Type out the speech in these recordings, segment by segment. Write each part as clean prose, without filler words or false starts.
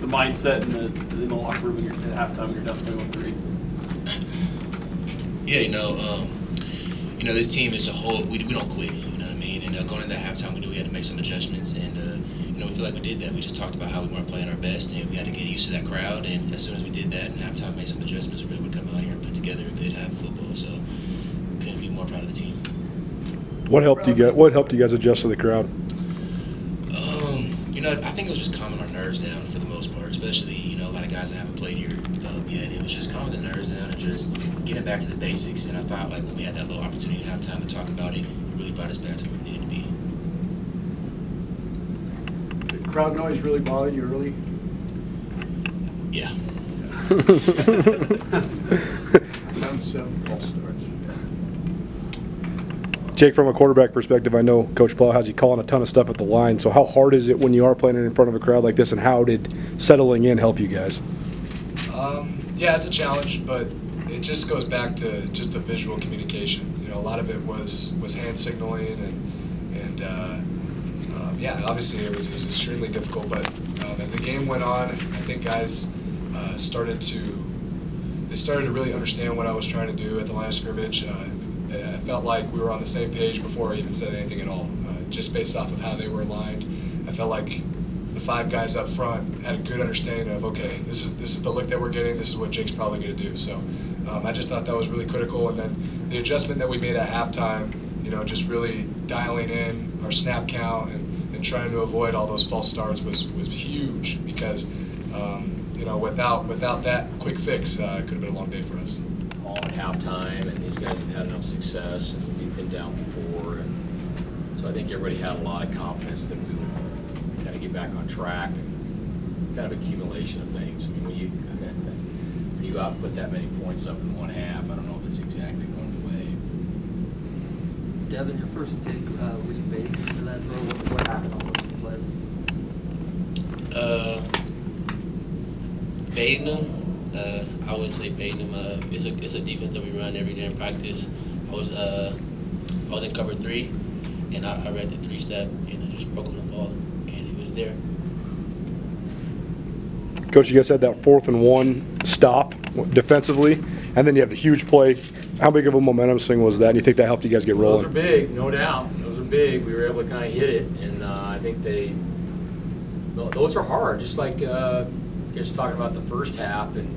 mindset in the locker room when you're at halftime? You're down 21-3. Yeah, this team as a whole, we don't quit. You know what I mean? And going into halftime, we knew we had to make some adjustments, and we feel like we did that. We just talked about how we weren't playing our best, and we had to get used to that crowd. And as soon as we did that, and halftime made some adjustments, we were able to come out here and put together a good half of football. So, couldn't be more proud of the team. What helped you guys adjust to the crowd? I think it was just calming our nerves down for the most part, especially, a lot of guys that haven't played here yet. It was just calming the nerves down and just getting back to the basics. And I thought, like, when we had that little opportunity to have time to talk about it, it really brought us back to where we needed to be. Did crowd noise really bother you early? Yeah. Around 7 false starts. Jake, from a quarterback perspective, I know Coach Plow has you calling a ton of stuff at the line. So how hard is it when you are playing in front of a crowd like this, and how did settling in help you guys? Yeah, it's a challenge, but it just goes back to just the visual communication. A lot of it was hand signaling, and yeah, obviously it was extremely difficult. But as the game went on, I think guys started to really understand what I was trying to do at the line of scrimmage. I felt like we were on the same page before I even said anything at all. Just based off of how they were aligned, I felt like the 5 guys up front had a good understanding of, okay, this is the look that we're getting. This is what Jake's probably going to do. So I just thought that was really critical. And then the adjustment that we made at halftime, just really dialing in our snap count and trying to avoid all those false starts was huge because without that quick fix, it could have been a long day for us. At halftime, and these guys have had enough success, and we've been down before, and so I think everybody had a lot of confidence that we would kind of get back on track. Kind of accumulation of things. I mean, when you output that many points up in one half, I don't know if it's exactly going the way. Devon, your first pick, were you baiting for that throw? What happened on those plays? Baiting them. I wouldn't say baiting them. It's a defense that we run every day in practice. I was in cover 3, and I read the 3-step, and I just broke on the ball, and it was there. Coach, you guys had that 4th and 1 stop defensively, and then you have the huge play. How big of a momentum swing was that? And you think that helped you guys get rolling? Those are big, no doubt. Those are big. We were able to kind of hit it, and I think those are hard. Just like just talking about the first half, and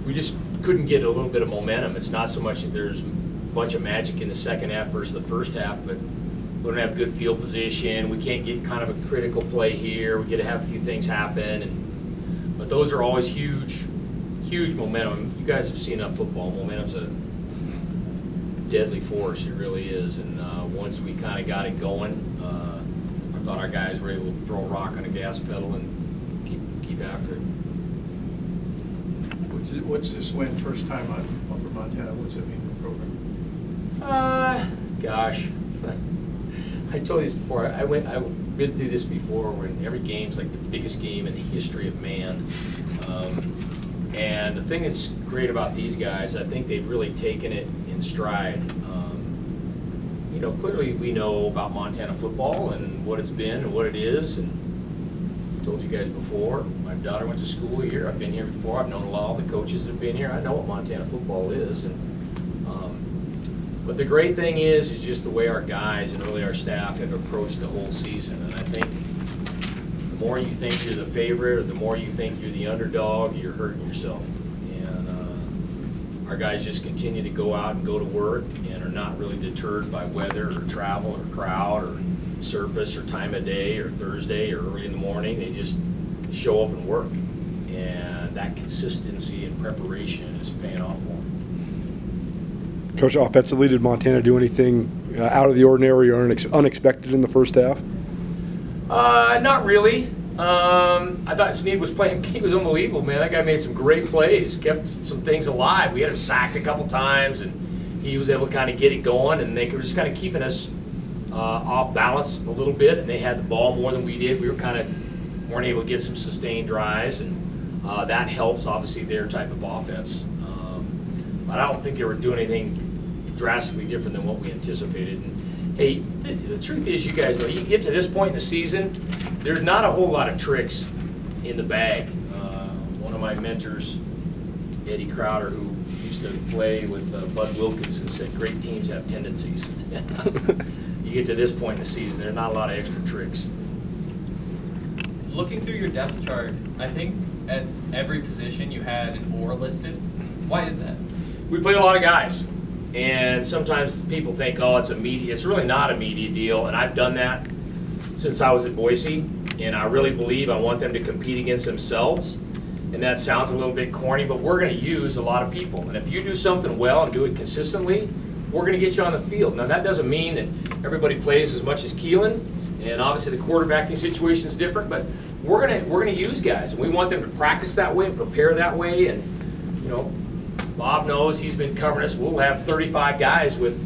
we just couldn't get a little bit of momentum. It's not so much that there's a bunch of magic in the second half versus the first half, but we don't have good field position. We can't get kind of a critical play here. We get to have a few things happen, but those are always huge momentum. You guys have seen enough football. Momentum's a deadly force. It really is. And once we kind of got it going, I thought our guys were able to throw a rock on the gas pedal and keep after it. What's this win first time on Upper Montana? What's it mean for the program? Gosh, I told you this before. I've been through this before, when every game's like the biggest game in the history of man. And the thing that's great about these guys, I think they've really taken it in stride. Clearly we know about Montana football and what it's been and what it is. And I told you guys before, my daughter went to school here. I've been here before. I've known a lot of the coaches that have been here. I know what Montana football is. But the great thing is just the way our guys and really our staff have approached the whole season. And I think the more you think you're the favorite, or the more you think you're the underdog, you're hurting yourself. And our guys just continue to go out and go to work and are not really deterred by weather or travel or crowd or surface or time of day or Thursday or early in the morning. They just show up and work. And that consistency and preparation is paying off for them. Coach, offensively, did Montana do anything out of the ordinary or unexpected in the first half? Not really. I thought Snead was playing. He was unbelievable, man. That guy made some great plays, kept some things alive. We had him sacked a couple times, and he was able to kind of get it going, and they were just kind of keeping us off balance a little bit, and they had the ball more than we did. We were weren't able to get some sustained drives, and that helps, obviously, their type of offense. But I don't think they were doing anything drastically different than what we anticipated. And hey, the truth is, you guys know, you get to this point in the season, there's not a whole lot of tricks in the bag. of my mentors, Eddie Crowder, who used to play with Bud Wilkinson, said great teams have tendencies. You get to this point in the season, there are not a lot of extra tricks. Looking through your depth chart, I think at every position you had an or listed. Why is that? We play a lot of guys, and sometimes people think, oh, it's a media. It's really not a media deal, and I've done that since I was at Boise, and I really believe I want them to compete against themselves. And that sounds a little bit corny, but we're going to use a lot of people. And if you do something well and do it consistently, we're going to get you on the field. Now, that doesn't mean that everybody plays as much as Keelan, and obviously the quarterbacking situation is different, but we're going to use guys, and we want them to practice that way and prepare that way. And, you know, Bob knows, he's been covering us. We'll have 35 guys with,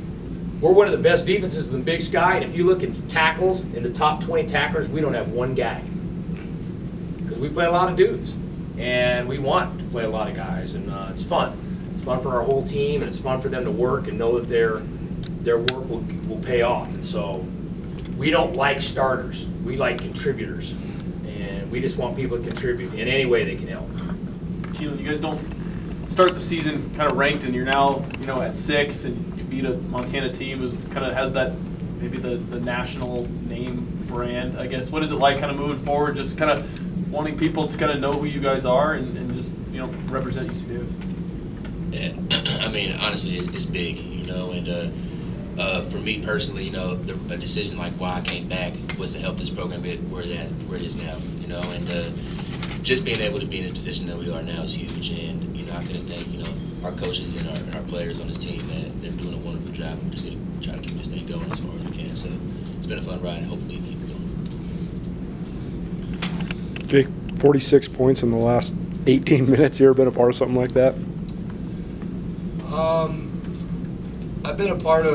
we're one of the best defenses in the Big Sky, and if you look at tackles, in the top 20 tacklers, we don't have one guy. Because we play a lot of dudes, and we want to play a lot of guys, and it's fun. It's fun for our whole team, and it's fun for them to work and know that their work will pay off. And so we don't like starters. We like contributors, and we just want people to contribute in any way they can help. Keelan, you guys don't start the season kind of ranked, and you're now, you know, at 6, and you beat a Montana team who's kind of has that maybe the national name brand, I guess. What is it like kind of moving forward, just kind of wanting people to kind of know who you guys are and just, you know, represent UC Davis? Yeah, I mean, honestly, it's big, you know, and for me personally, you know, a decision like why I came back was to help this program get where it is now, you know, and just being able to be in this position that we are now is huge. And, you know, I couldn't thank, you know, our coaches and our players on this team that they're doing a wonderful job, and we're just going to try to keep this thing going as far as we can. So it's been a fun ride, and hopefully keep it going. Jake, 46 points in the last 18 minutes. You ever been a part of something like that? I've been a part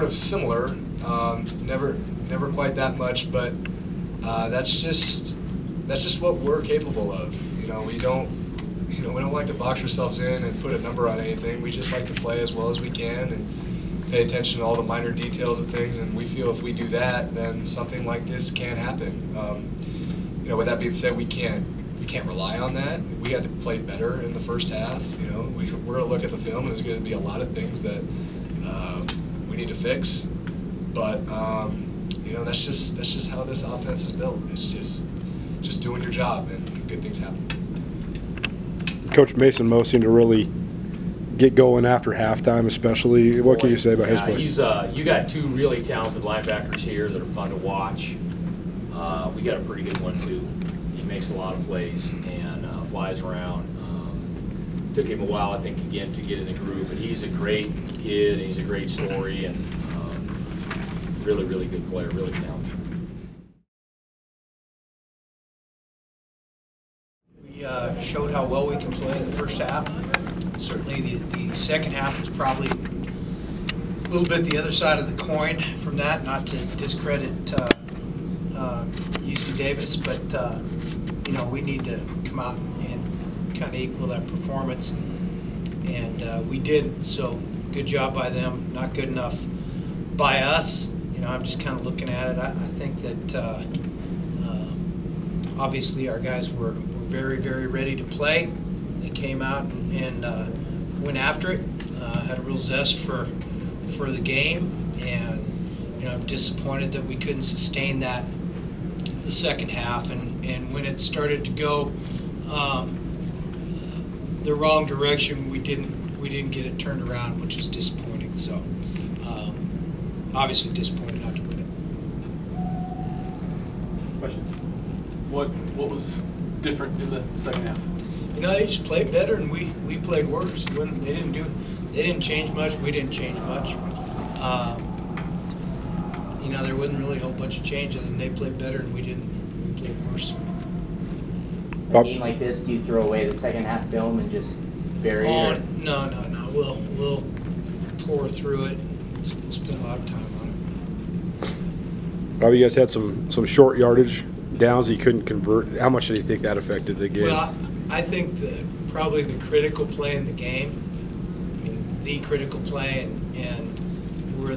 of similar, never quite that much, but that's just what we're capable of. You know, we don't like to box ourselves in and put a number on anything. We just like to play as well as we can and pay attention to all the minor details of things. And we feel if we do that, then something like this can happen. You know, with that being said, we can't rely on that. We had to play better in the first half. You know, we're going to look at the film, and there's going to be a lot of things that we need to fix. But you know, that's just how this offense is built. It's just doing your job, and good things happen. Coach Mason Moe seemed to really get going after halftime, especially. What can you say about his play? You got two really talented linebackers here that are fun to watch. We got a pretty good one too. He makes a lot of plays and flies around. Took him a while, I think, again, to get in the groove, but he's a great kid, and he's a great story, and really, really good player, really talented. We showed how well we can play in the first half. Certainly the second half was probably a little bit the other side of the coin from that, not to discredit UC Davis, but you know, we need to come out and kind of equal that performance, and we did. So good job by them, not good enough by us. You know, I'm just kind of looking at it. I think that obviously our guys were very, very ready to play. They came out and went after it, had a real zest for the game, and you know, I'm disappointed that we couldn't sustain that the second half, and when it started to go the wrong direction, we didn't get it turned around, which is disappointing. So obviously disappointed not to win it. Questions? What was different in the second half? You know, they just played better, and we played worse. They didn't change much. We didn't change much. You know, there wasn't really a whole bunch of changes, and they played better, and we didn't. We played worse. A game like this, do you throw away the second half film and just bury it? No. We'll pour through it. We'll spend a lot of time on it. Bobby, you guys had some short yardage downs that you couldn't convert. How much do you think that affected the game? Well, I think probably the critical play in the game, I mean, the critical play, and where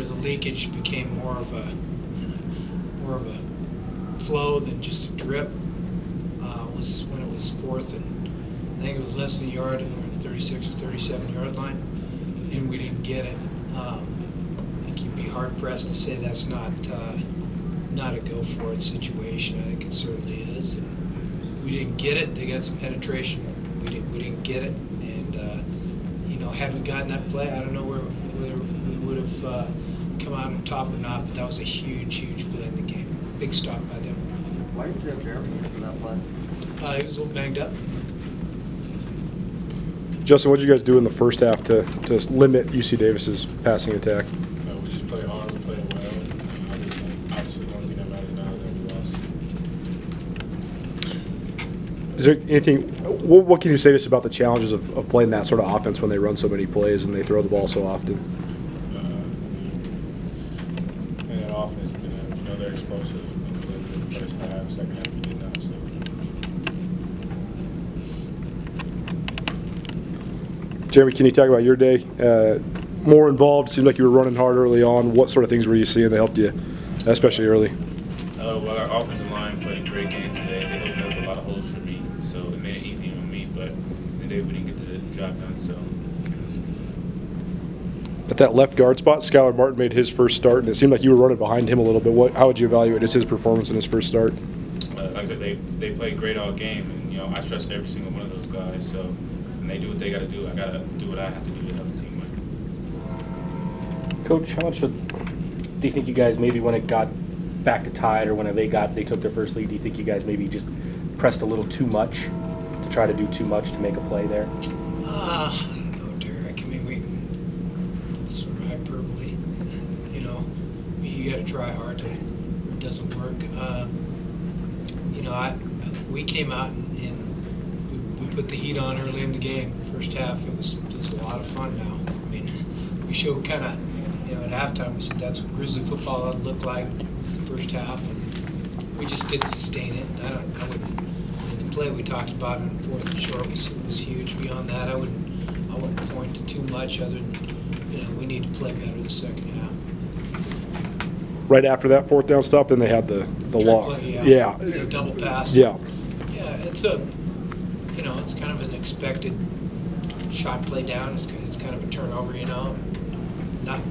the leakage became more of a flow than just a drip. was when it was 4th and I think it was less than a yard, and we were at the 36 or 37 yard line, and we didn't get it. I think you'd be hard pressed to say that's not a go for it situation. I think it certainly is. And we didn't get it. They got some penetration. We didn't get it. And you know, had we gotten that play, I don't know whether we would have come out on top or not. But that was a huge play in the game. Big stop by them. Why did you have Jeremy for that play? He was a little banged up. Justin, what did you guys do in the first half to limit UC Davis's passing attack? We just played hard, we played well. Obviously, the only thing that matters now is that we lost. Is there anything, what can you say to us about the challenges of playing that sort of offense when they run so many plays and they throw the ball so often? And that offense, you know, they're explosive. The first half, second half, we did not. So. Jeremy, can you talk about your day? More involved, seemed like you were running hard early on. What sort of things were you seeing that helped you, especially early? Well, our offensive line played a great game today. They opened up a lot of holes for me, so it made it easy on me, but today we didn't get the job done, so. At that left guard spot, Skylar Martin made his first start, and it seemed like you were running behind him a little bit. How would you evaluate his performance in his first start? Like I said, they played great all game, and, you know, I trust every single one of those guys, so when they do what they got to do, I got to do what I have to do to help the team win. Coach, how much do you think you guys maybe when it got back to tied or when they took their first lead, do you think you guys maybe just pressed a little too much to try to do too much to make a play there? I don't know, Derek. I mean, it's sort of hyperbole. You know, you got to try hard. It doesn't work. You know, we came out and we put the heat on early in the game. First half, it was a lot of fun. Now, I mean, we showed kind of. You know, at halftime, we said that's what Grizzly football ought to look like. It's the first half, and we just didn't sustain it. I wouldn't. The play we talked about in 4th and short was huge. Beyond that, I wouldn't point to too much other than, you know, we need to play better the second half. Right after that 4th down stop, then they had the lock. Yeah. The double pass. Yeah. Yeah, it's you know, it's kind of an expected shot play down. It's kind of a turnover, you know.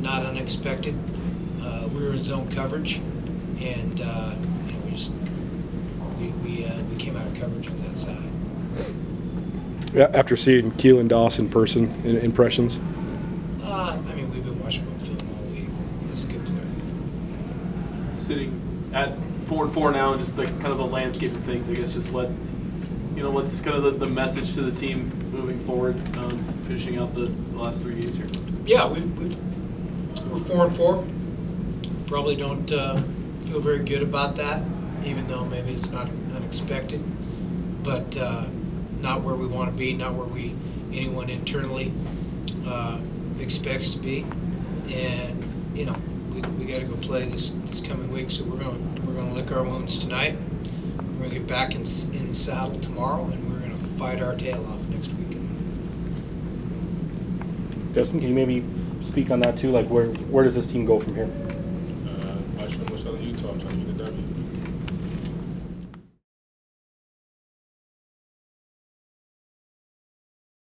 Not unexpected. We were in zone coverage, and you know, we came out of coverage on that side. Yeah, after seeing Keelan Doss in person, impressions? I mean, we've been watching him film all week. He's a good player. Sitting at 4-4 now, and just the kind of the landscape of things, I guess, just what's kind of the message to the team moving forward, finishing out the last 3 games here. Yeah, we're 4-4. Probably don't feel very good about that, even though maybe it's not unexpected. But not where we want to be, not where anyone internally expects to be. And you know, we got to go play this coming week. So we're going to lick our wounds tonight. We're going to get back in the saddle tomorrow, and we're going to fight our tail off next week. Justin, can you maybe speak on that too? Like, where does this team go from here? Watch them with Southern Utah, trying to get the W.